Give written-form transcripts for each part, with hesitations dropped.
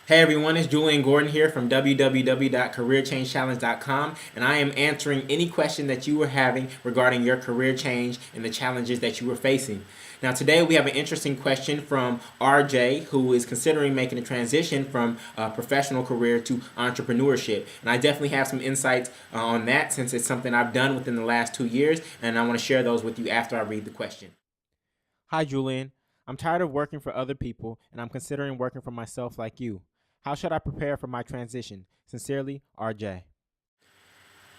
Hey everyone, it's Jullien Gordon here from www.careerchangechallenge.com, and I am answering any question that you were having regarding your career change and the challenges that you were facing. Now today we have an interesting question from RJ, who is considering making a transition from a professional career to entrepreneurship. And I definitely have some insights on that since it's something I've done within the last 2 years, and I want to share those with you after I read the question. Hi, Julian. I'm tired of working for other people, and I'm considering working for myself like you. How should I prepare for my transition? Sincerely, RJ.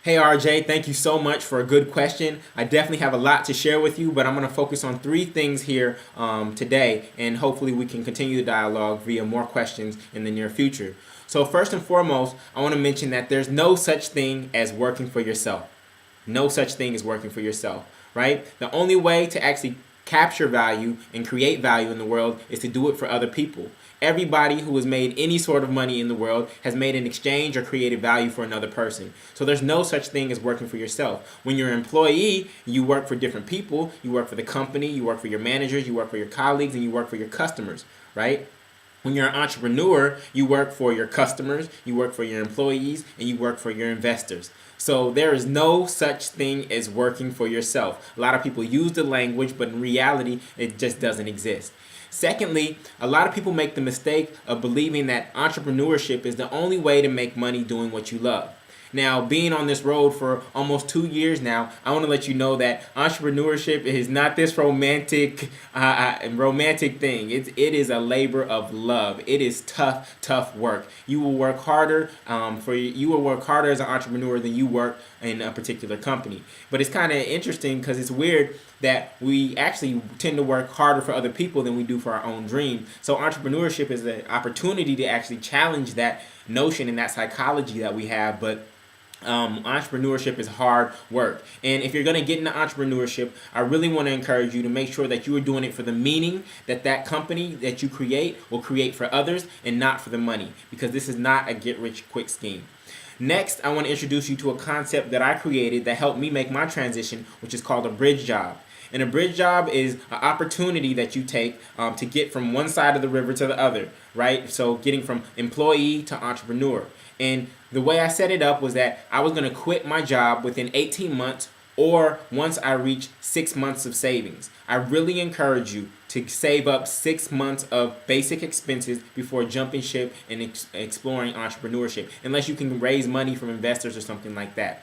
Hey RJ, thank you so much for a good question. I definitely have a lot to share with you, but I'm going to focus on three things here today, and hopefully we can continue the dialogue via more questions in the near future. So first and foremost, I want to mention that there's no such thing as working for yourself. No such thing as working for yourself, right? The only way to actually capture value and create value in the world is to do it for other people. Everybody who has made any sort of money in the world has made an exchange or created value for another person. So there's no such thing as working for yourself. When you're an employee, you work for different people. You work for the company, you work for your managers, you work for your colleagues, and you work for your customers, right? When you're an entrepreneur, you work for your customers, you work for your employees, and you work for your investors. So there is no such thing as working for yourself. A lot of people use the language, but in reality, it just doesn't exist. Secondly, a lot of people make the mistake of believing that entrepreneurship is the only way to make money doing what you love. Now, being on this road for almost 2 years now, I want to let you know that entrepreneurship is not this romantic thing. It is a labor of love. It is tough work. You will work harder you will work harder as an entrepreneur than you work in a particular company. But it's kind of interesting because it's weird that we actually tend to work harder for other people than we do for our own dream. So entrepreneurship is an opportunity to actually challenge that notion and that psychology that we have, but entrepreneurship is hard work. And if you're going to get into entrepreneurship, I really want to encourage you to make sure that you are doing it for the meaning that company that you create will create for others and not for the money, because this is not a get rich quick scheme. Next, I want to introduce you to a concept that I created that helped me make my transition, which is called a bridge job. And a bridge job is an opportunity that you take to get from one side of the river to the other, right? So getting from employee to entrepreneur. And the way I set it up was that I was going to quit my job within 18 months or once I reach 6 months of savings. I really encourage you to save up 6 months of basic expenses before jumping ship and exploring entrepreneurship, unless you can raise money from investors or something like that.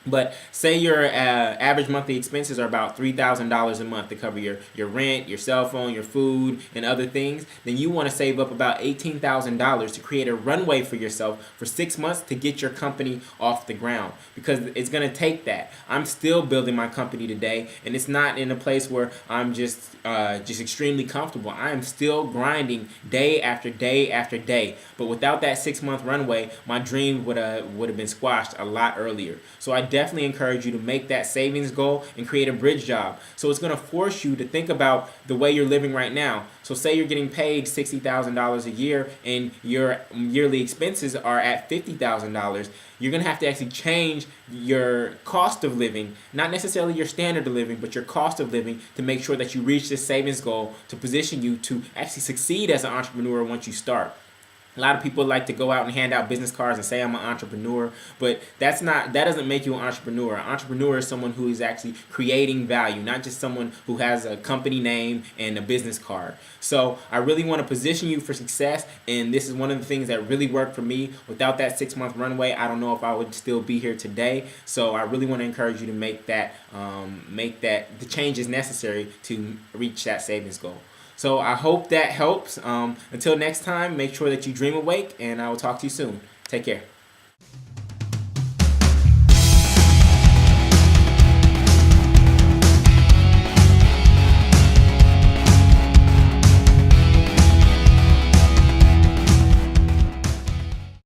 But say your average monthly expenses are about $3,000 a month to cover your rent, your cell phone, your food, and other things. Then you want to save up about $18,000 to create a runway for yourself for 6 months to get your company off the ground. Because it's going to take that. I'm still building my company today, and it's not in a place where I'm just extremely comfortable. I am still grinding day after day after day. But without that 6 month runway, my dream would have been squashed a lot earlier. So I definitely encourage you to make that savings goal and create a bridge job. So it's going to force you to think about the way you're living right now. So say you're getting paid $60,000 a year and your yearly expenses are at $50,000. You're going to have to actually change your cost of living, not necessarily your standard of living, but your cost of living, to make sure that you reach this savings goal to position you to actually succeed as an entrepreneur once you start. A lot of people like to go out and hand out business cards and say I'm an entrepreneur, but that doesn't make you an entrepreneur. An entrepreneur is someone who is actually creating value, not just someone who has a company name and a business card. So I really want to position you for success, and this is one of the things that really worked for me. Without that 6 month runway, I don't know if I would still be here today. So I really want to encourage you to make the changes necessary to reach that savings goal. So I hope that helps. Until next time, make sure that you dream awake, and I will talk to you soon. Take care.